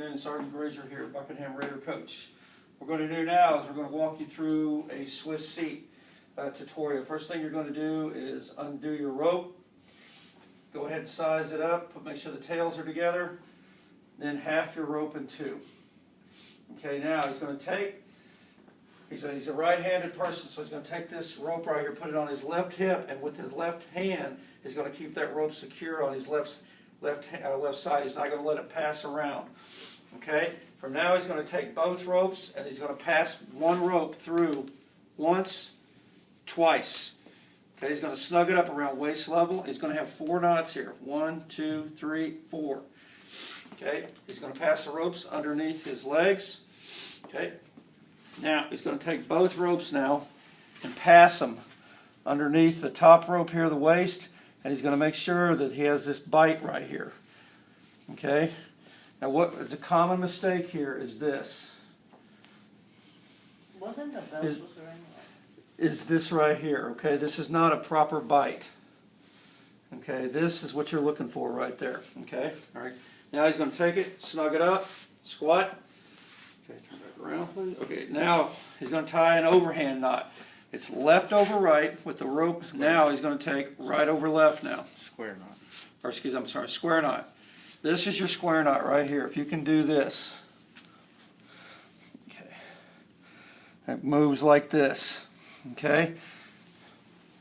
afternoon. Sergeant Grazer here at Buckingham Raider Coach. What we're going to do now is we're going to walk you through a Swiss seat tutorial. First thing you're going to do is undo your rope. Go ahead and size it up. Make sure the tails are together. Then half your rope in two. Okay, now he's going to take, he's a right-handed person, so he's going to take this rope right here, put it on his left hip, and with his left hand, he's going to keep that rope secure on his left side. He's not going to let it pass around. Okay? From now, he's going to take both ropes, and he's going to pass one rope through once, twice. Okay? He's going to snug it up around waist level. He's going to have 4 knots here. 1, 2, 3, 4. Okay? He's going to pass the ropes underneath his legs. Okay? Now, he's going to take both ropes now and pass them underneath the top rope here, the waist, and he's going to make sure that he has this bite right here. Okay? Now, what is a common mistake here is this. Wasn't the velcro anyway? Is this right here. Okay? This is not a proper bite. Okay? This is what you're looking for right there. Okay? All right. Now he's going to take it, snug it up, squat. Okay, turn back around, please. Okay, now he's going to tie an overhand knot. It's left over right with the rope. Now he's going to take right over left now. Square knot. Or excuse me, I'm sorry, square knot. This is your square knot right here. If you can do this. Okay. It moves like this. Okay.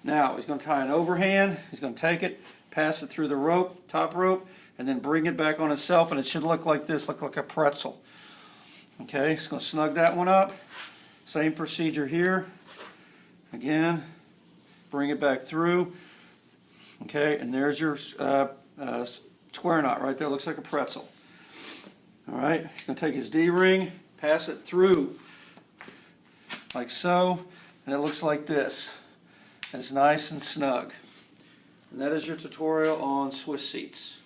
Now he's going to tie an overhand. He's going to take it, pass it through the rope, top rope, and then bring it back on itself, and it should look like this, look like a pretzel. Okay, he's going to snug that one up. Same procedure here. Again, bring it back through. Okay, and there's your square knot right there. Looks like a pretzel. All right, he's going to take his D-ring, pass it through like so, and it looks like this. And it's nice and snug. And that is your tutorial on Swiss seats.